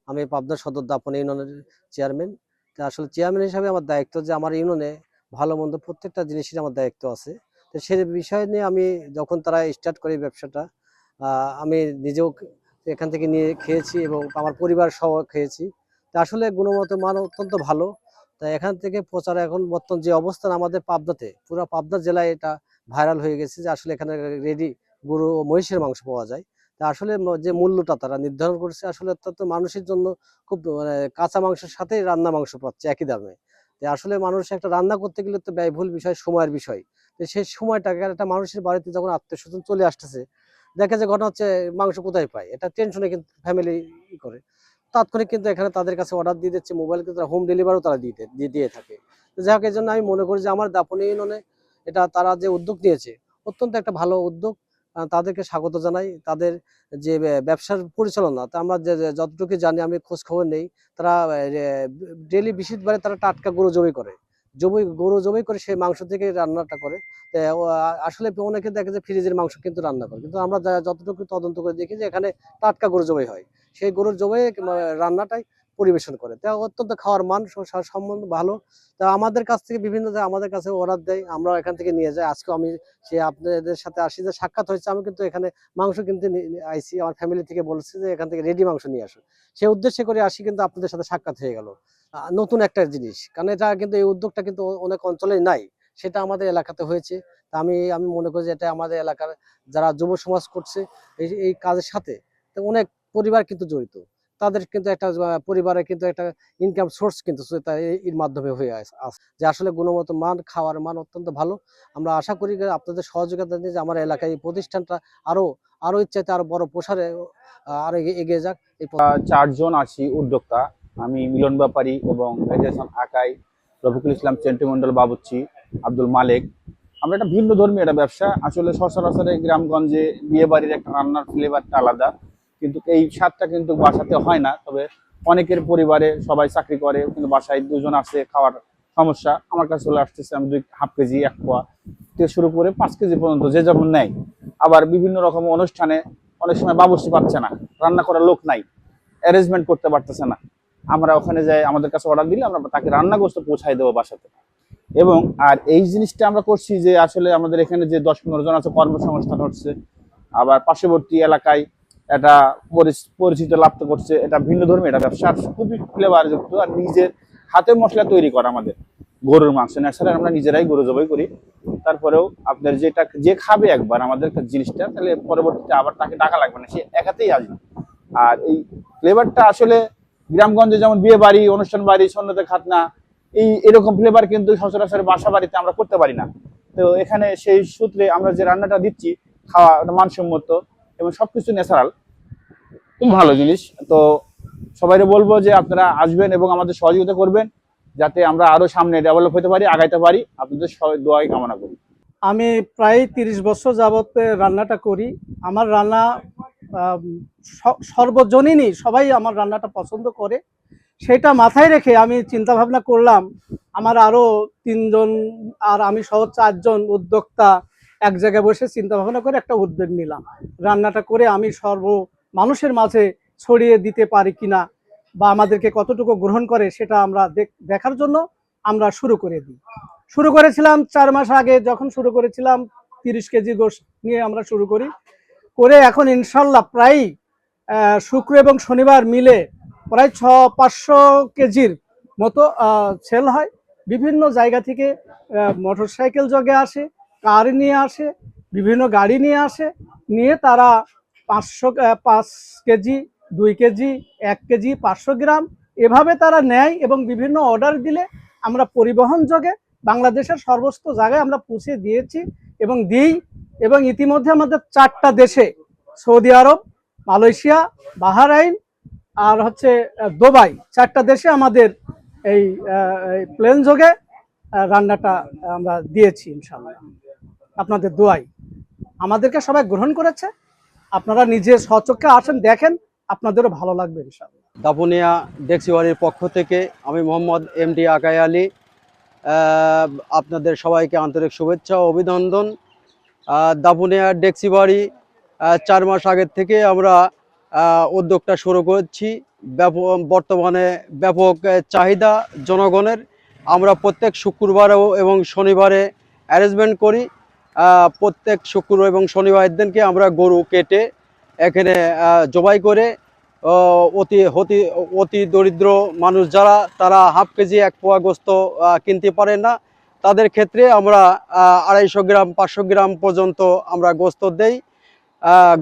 আমি পাবনা সদর দাপন ইউনিয়নের চেয়ারম্যান। তো আসলে চেয়ারম্যান হিসাবে আমার দায়িত্ব যে আমার ইউনিয়নে ভালো মন্দ প্রত্যেকটা জিনিসের আমার দায়িত্ব আছে। তো সেই বিষয় নিয়ে আমি যখন তারা স্টার্ট করি ব্যবসাটা, আমি নিজেও এখান থেকে নিয়ে খেয়েছি এবং আমার পরিবার সহ খেয়েছি। তো আসলে গুণগত মান অত্যন্ত ভালো। তাই এখান থেকে প্রচার এখন বর্তমান যে অবস্থান আমাদের পাবনাতে, পুরো পাবনা জেলায় এটা ভাইরাল হয়ে গেছে যে আসলে এখানে রেডি গরু ও মহিষের মাংস পাওয়া যায়। তা আসলে যে মূল্যটা তারা নির্ধারণ করছে আসলে অত্যন্ত মানুষের জন্য খুব মানে কাঁচা মাংসের সাথে রান্না মাংস পাচ্ছে একই দামে। তো আসলে মানুষ একটা রান্না করতে গেলে তো ব্যয়বহুল বিষয়, সময়ের বিষয়। তো সেই সময়টাকে একটা মানুষের বাড়িতে যখন আত্মীয়-স্বজন চলে আসতেছে, দেখা যায় ঘটনা হচ্ছে মাংস কোথায় পায়? এটা টেনশনে কিন্তু ফ্যামিলি করে। তাৎক্ষণিক কিন্তু এখানে তাদের কাছে অর্ডার দিয়ে দিচ্ছে, মোবাইল কিন্তু হোম ডেলিভারিও তারা দিয়ে থাকে। তো যাই হোক, এজন্য আমি মনে করি যে আমার দাপুনিয়া ইউনিয়নে এটা তারা যে উদ্যোগ নিয়েছে অত্যন্ত একটা ভালো উদ্যোগ। তাদেরকে স্বাগত জানাই। তাদের যে ব্যবসার পরিচালনা তা আমরা যতটুকু জানি, আমি খোঁজ খবর নেই, তারা ডেইলি বিশেষভাবে তারা টাটকা গরু জবাই করে। গরু জবাই করে সেই মাংস থেকে রান্নাটা করে। আসলে অনেকে দেখে যে ফ্রিজের মাংস কিন্তু রান্না করে। কিন্তু আমরা যতটুকু তদন্ত করে দেখি যে এখানে টাটকা গরু জবাই হয়। সেই গরুর জবাই রান্নাটাই পরিবেশন করে। তা অত্যন্ত খাওয়ার মান সম্বন্ধ ভালো। তা আমাদের কাছ থেকে বিভিন্ন আমাদের কাছে অর্ডার দেয়, আমরা এখান থেকে নিয়ে যাই। আজকেও আমি সে আপনাদের সাথে আসি যে সাক্ষাৎ হয়েছে, আমি কিন্তু এখানে মাংস কিনতে আইছি। আমার ফ্যামিলি থেকে বলছে যে এখান থেকে রেডি মাংস নিয়ে আসো। সেই উদ্দেশ্যে করে আসি, কিন্তু আপনাদের সাথে সাক্ষাৎ হয়ে গেল। নতুন একটা জিনিস, কারণ এটা কিন্তু এই উদ্যোগটা কিন্তু অনেক অঞ্চলে নাই, সেটা আমাদের এলাকাতে হয়েছে। তা আমি আমি মনে করি যে এটা আমাদের এলাকার যারা যুব সমাজ করছে এই কাজের সাথে, তো অনেক পরিবার কিন্তু জড়িত। তাদের কিন্তু একটা পরিবারের কিন্তু একটা ইনকাম সোর্স কিন্তু এর মাধ্যমে হয়ে আছে, যে আসলে গুণগত মান, খাওয়ার মান অত্যন্ত ভালো। আমরা আশা করি যে আপনাদের সহযোগিতা নিয়ে যে আমার এলাকায় এই প্রতিষ্ঠানটা আরো আরো ইচ্ছাতে আরো বড় প্রসারে আরো এগিয়ে যাক। এই 4 জন আছি উদ্যোক্তা। আমি মিলন ব্যাপারী এবং মেডিটেশন আকাই, রফিকুল ইসলাম, চেন্টিমন্ডল, বাবুচ্চি, আব্দুল মালেক। আমরা একটা ভিন্ন ধর্মী একটা ব্যবসা। আসলে সচরাচর গ্রামগঞ্জে বিয়ে বাড়ির একটা রান্নার ফ্লেভারটা আলাদা, কিন্তু এই স্বাদটা কিন্তু বাসাতে হয় না। তবে অনেকের পরিবারে সবাই চাকরি করে, কিন্তু বাসায় 2 জন আছে, খাওয়ার সমস্যা। আমার কাছে চলে আসতেছে, আমি 1/2 কেজি, 1 পোয়া থেকে শুরু করে 5 কেজি পর্যন্ত যে যেমন নেয়। আবার বিভিন্ন রকম অনুষ্ঠানে অনেক সময় বাবুর্চি পাচ্ছে না, রান্না করার লোক নাই, অ্যারেঞ্জমেন্ট করতে পারতেছে না, আমরা ওখানে যাই, আমাদের কাছে অর্ডার দিলে আমরা তাকে রান্না গোস্ত পৌঁছাই দেবো বাসাতে। এবং আর এই জিনিসটা আমরা করছি যে আসলে আমাদের এখানে যে 10-15 জন আছে, কর্মসংস্থান হচ্ছে। আবার পার্শ্ববর্তী এলাকায় এটা পরিচিত লাভ করছে। এটা ভিন্ন ধর্মী এটা ব্যবসা, খুবই ফ্লেভারযুক্ত। আর নিজের হাতে মশলা তৈরি করা আমাদের গরুর মাংস, ন্যাচারাল আমরা নিজেরাই গরু জবাই করি। তারপরেও আপনার যেটা যে খাবে একবার আমাদের জিনিসটা, তাহলে পরবর্তীতে আবার তাকে টাকা লাগবে না, সে একাতেই আসবে। আর এই ফ্লেভারটা আসলে গ্রামগঞ্জে যেমন বিয়ে বাড়ি, অনুষ্ঠান বাড়ি, সন্ন্যতে খাতনা, এরকম ফ্লেভার কিন্তু সচরাচর বাসা বাড়িতে আমরা করতে পারি না। তো এখানে সেই সূত্রে আমরা যে রান্নাটা দিচ্ছি, খাওয়া মানসম্মত এবং সবকিছু ন্যাচারাল, খুব ভালো জিনিস। তো সবাইকে বলবো যে আপনারা আসবেন এবং আমাদের সহযোগিতা করবেন, যাতে আমরা আরো সামনে ডেভেলপ হতে পারি, আগাইতে পারি। আপনাদের দোয়াই কামনা করি। আমি প্রায় 30 বছর যাবত রান্নাটা করি। আমার রান্না সর্বজনীনই সবাই আমার রান্নাটা পছন্দ করে। সেটা মাথায় রেখে আমি চিন্তা ভাবনা করলাম, আমার আরো 3 জন আর আমি সহ 4 জন উদ্যোক্তা এক জায়গায় বসে চিন্তা ভাবনা করে একটা উদ্যোগ নিলাম। রান্নাটা করে আমি মানুষের মাঝে ছড়িয়ে দিতে পারি কিনা, বা আমাদেরকে কতটুকু গ্রহণ করে সেটা আমরা দেখার জন্য আমরা শুরু করেছিলাম 4 মাস আগে। যখন শুরু করেছিলাম 30 কেজি গোশত নিয়ে আমরা শুরু করে এখন ইনশাল্লাহ প্রায় শুক্র এবং শনিবার মিলে প্রায় 500 কেজির মতো সেল হয়। বিভিন্ন জায়গা থেকে মোটরসাইকেল যোগে আসে, কার নিয়ে আসে, বিভিন্ন গাড়ি নিয়ে আসে, নিয়ে তারা 5 কেজি, 2 কেজি, 1 কেজি, 500 গ্রাম এভাবে তারা নেয়। এবং বিভিন্ন অর্ডার দিলে আমরা পরিবহন যোগে বাংলাদেশের সর্বস্ত জায়গায় আমরা পৌঁছে দিয়েছি এবং দিই। এবং ইতিমধ্যে আমাদের 4টা দেশে, সৌদি আরব, মালয়েশিয়া, বাহরাইন আর দুবাই, 4টা দেশে আমাদের এই প্লেন যোগে রান্নাটা আমরা দিয়েছি ইনশাআল্লাহ। আপনাদের দোয়াই আমাদেরকে সবাই গ্রহণ করেছে। আপনারা নিজে স্বচক্ষে আসেন, দেখেন, আপনাদেরও ভালো লাগবে ইনশাআল্লাহ। দাপুনিয়া ডেক্সিবাড়ির পক্ষ থেকে আমি মোহাম্মদ এমডি আকাই আলী, আপনাদের সবাইকে আন্তরিক শুভেচ্ছা ও অভিনন্দন। দাপুনিয়া ডেক্সিবাড়ি 4 মাস আগের থেকে আমরা উদ্যোগটা শুরু করেছি। বর্তমানে ব্যাপক চাহিদা জনগণের। আমরা প্রত্যেক শুক্রবার এবং শনিবারে অ্যারেঞ্জমেন্ট করি। প্রত্যেক শুক্র এবং শনিবার দিনকে আমরা গরু কেটে এখানে জবাই করে অতি অতি অতি দরিদ্র মানুষ যারা, তারা হাফ কেজি 1 পোয়া গোস্ত কিনতে পারে না, তাদের ক্ষেত্রে আমরা 250 গ্রাম 500 গ্রাম পর্যন্ত আমরা গোস্ত দেই।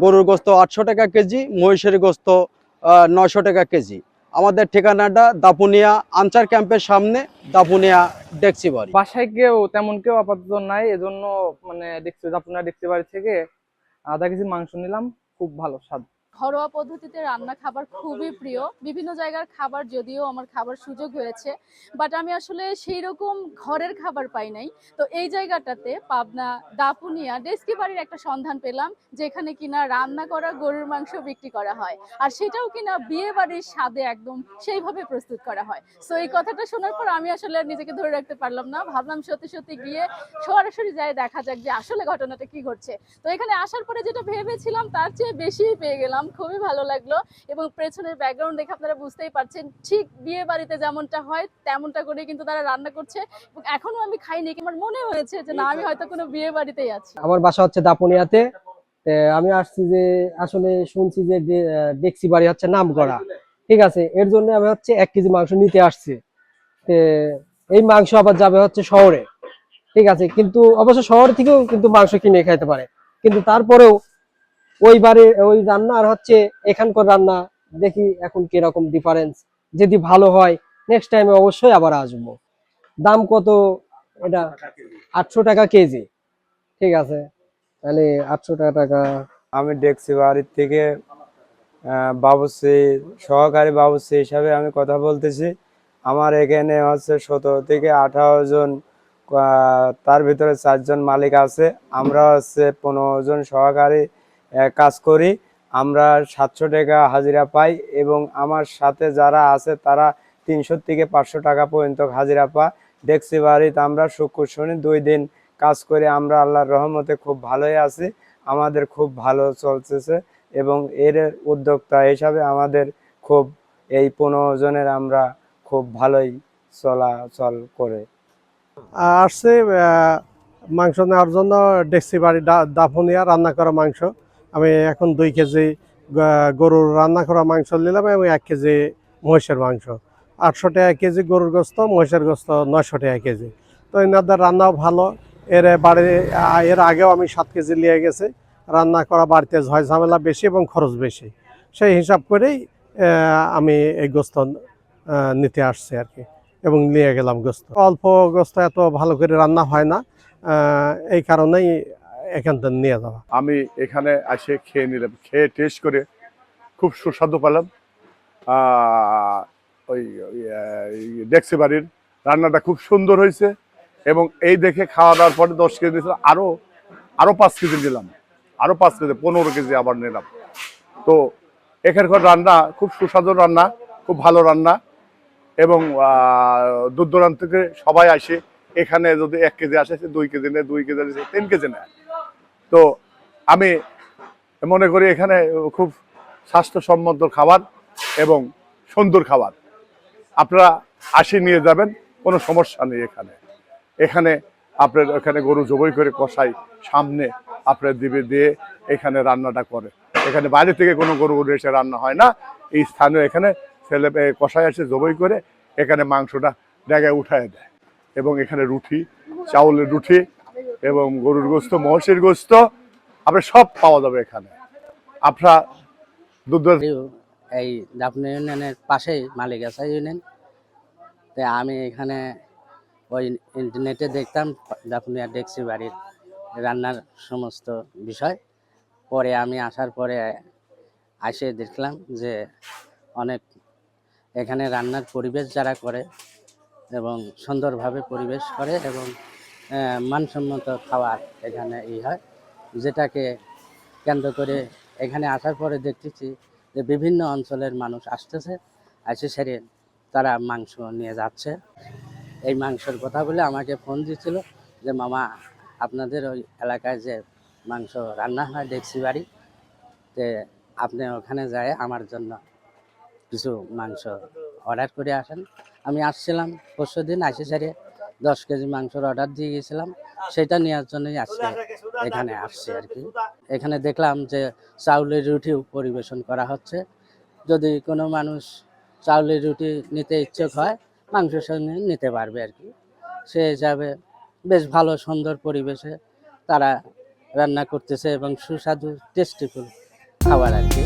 গরুর গোস্ত 800 টাকা কেজি, মহিষের গোস্ত 900 টাকা কেজি। আমাদের ঠিকানাটা দাপুনিয়া আনসার ক্যাম্পের সামনে, দাপুনিয়া ডেক্সি বাড়ি। বাসায় তেমন কেউ আপাতত নাই, এজন্য মানে আপনারা দেখতে বাড়ি থেকে আধা কেজি মাংস নিলাম, খুব ভালো স্বাদ। ঘরোয়া পদ্ধতিতে রান্না খাবার খুবই প্রিয়। বিভিন্ন জায়গার খাবার যদিও আমার খাবার সুযোগ হয়েছে, বাট আমি আসলে সেই রকম ঘরের খাবার পাই নাই। তো এই জায়গাটাতে পাবনা দাপুনিয়া ডেস্কি বাড়ির একটা সন্ধান পেলাম, যেখানে কিনা রান্না করা গরুর মাংস বিক্রি করা হয়, আর সেটাও কিনা বিয়ে বাড়ির স্বাদে একদম সেইভাবে প্রস্তুত করা হয়। সো এই কথাটা শোনার পর আমি আসলে নিজেকে ধরে রাখতে পারলাম না, ভাবলাম সত্যি সত্যি গিয়ে সরাসরি যাই দেখা যাক যে আসলে ঘটনাটা কি ঘটছে। তো এখানে আসার পরে যেটা ভেবেছিলাম তার চেয়ে বেশি পেয়ে গেলাম, খুবই ভালো লাগলো। এবং পেছনের ব্যাকগ্রাউন্ড দেখে আপনারা বুঝতেই পারছেন, ঠিক বিয়ে বাড়িতে যেমনটা হয় তেমনটা করে কিন্তু তারা রান্না করছে। এবং এখনো আমি খাইনি, আমার মনে হয়েছে যে না, আমি হয়তো কোনো বিয়ে বাড়িতেই আছি। আমার বাসা হচ্ছে দাপুনিয়াতে। আমি আসছি যে আসলে শুনছি যে ডেক্সি বাড়ি হচ্ছে নাম করা, ঠিক আছে, এর জন্য আমি হচ্ছে 1 কেজি মাংস নিতে আসছি। এই মাংস আবার যাবে হচ্ছে শহরে, ঠিক আছে, কিন্তু অবশ্য শহর থেকেও কিন্তু মাংস কিনে খাইতে পারে, কিন্তু তারপরেও ওই রান্না আর হচ্ছে এখানকার রান্না দেখি এখন কিরকম ডিফারেন্স। যদি ভালো হয় নেক্সট টাইমে অবশ্যই আবার আসবো। দাম কত এটা? 800 টাকা কেজি, ঠিক আছে, তাহলে 800 টাকা। আমি ডেক্সি বাড়ির থেকে বাবুর্চি, সহকারী বাবুর্চি হিসাবে আমি কথা বলতেছি। আমার এখানে হচ্ছে 17 থেকে 18 জন, তার ভিতরে 4 জন মালিক আছে। আমরা হচ্ছে 15 জন সহকারী কাজ করি। আমরা 700 টাকা হাজিরা পাই, এবং আমার সাথে যারা আছে তারা 300 থেকে 500 টাকা পর্যন্ত হাজিরা পায়। ডেক্সি বাড়িতে আমরা শুক্র শনি 2 দিন কাজ করে আমরা আল্লাহর রহমতে খুব ভালোই আছি, আমাদের খুব ভালো চলতেছে। এবং এর উদ্যোক্তা হিসাবে আমাদের খুব এই 15 জনের আমরা খুব ভালোই চলাচল করে আসছে মাংস নেওয়ার জন্য ডেক্সি বাড়ি দাপুনিয়া রান্না করা মাংস। আমি এখন 2 কেজি গরুর রান্না করা মাংস নিলাম এবং 1 কেজি মহিষের মাংস। 800 টাকা কেজি গরুর গোস্ত, মহিষের গোস্ত 900 টাকা কেজি। তো এনাদের রান্নাও ভালো। এর আগেও আমি 7 কেজি নিয়ে গেছি। রান্না করা বাড়িতে ঝয় ঝামেলা বেশি এবং খরচ বেশি, সেই হিসাব করেই আমি এই গোস্ত নিতে আসছি আর কি, এবং নিয়ে গেলাম গোস্ত। অল্প গোস্ত এত ভালো করে রান্না হয় না, এই কারণেই এখান থেকে নিয়ে যাওয়া। আমি এখানে এসে খেয়ে নিলাম, খেয়ে টেস্ট করে খুব সুস্বাদু পেলাম। ওই ডেক্সি বাড়ির রান্নাটা খুব সুন্দর হয়েছে, এবং এই দেখে খাওয়া দাওয়ার পরে 10 কেজি দিয়েছিলাম, আরো 5 কেজি নিলাম, আরো 5 কেজি 15 কেজি আবার নিলাম। তো এখানকার রান্না খুব সুস্বাদু রান্না, খুব ভালো রান্না, এবং দূর দূরান্ত থেকে সবাই আসে এখানে। যদি 1 কেজি আসে, 2 কেজি নেয়, 2 কেজি আসে 3 কেজি নেয়। তো আমি মনে করি এখানে খুব স্বাস্থ্যসম্মত খাবার এবং সুন্দর খাবার। আপনারা আসি, নিয়ে যাবেন, কোনো সমস্যা নেই। এখানে আপনার এখানে গরু জবাই করে কষাই সামনে আপনার দিয়ে এখানে রান্নাটা করে। এখানে বাইরে থেকে কোনো গরু এসে রান্না হয় না, এই স্থানে এখানে ছেলে কষাই এসে জবাই করে এখানে মাংসটা জায়গায় উঠায় দেয়। এবং এখানে রুটি, চাউলের রুটি এবং গরুর গোস্ত, মহিষের গোস্ত আপনার সব পাওয়া যাবে এখানে। আপনার এই দাপুনিয়া ইউনিয়নের পাশেই মালিগাছা ইউনিয়ন। তো আমি এখানে ওই ইন্টারনেটে দেখতাম দাপুনিয়া ডেক্সি বাড়ির রান্নার সমস্ত বিষয়। পরে আমি আসার পরে এসে দেখলাম যে অনেক এখানে রান্নার পরিবেশ যারা করে এবং সুন্দরভাবে পরিবেশ করে, এবং মানসম্মত খাবার এখানে হয়, যেটাকে কেন্দ্র করে এখানে আসার পরে দেখতেছি যে বিভিন্ন অঞ্চলের মানুষ আসতেছে, এসে সেরে তারা মাংস নিয়ে যাচ্ছে। এই মাংসের কথা বলে আমাকে ফোন দিয়েছিল যে মামা, আপনাদের ওই এলাকায় যে মাংস রান্না হয় ডেক্সি বাড়ি, তে আপনি ওখানে যায় আমার জন্য কিছু মাংস অর্ডার করে আসেন। আমি আসছিলাম পরশু দিন, আসে সারে 10 কেজি মাংসর অর্ডার দিয়ে গেছিলাম, সেটা নেওয়ার জন্যই আজকে এখানে আসছি আর কি। এখানে দেখলাম যে চাউলের রুটিও পরিবেশন করা হচ্ছে। যদি কোনো মানুষ চাউলের রুটি নিতে ইচ্ছুক হয়, মাংসের সঙ্গে নিতে পারবে আর কি। সে হিসাবে বেশ ভালো সুন্দর পরিবেশে তারা রান্না করতেছে এবং সুস্বাদু টেস্টিফুল খাবার আর কি।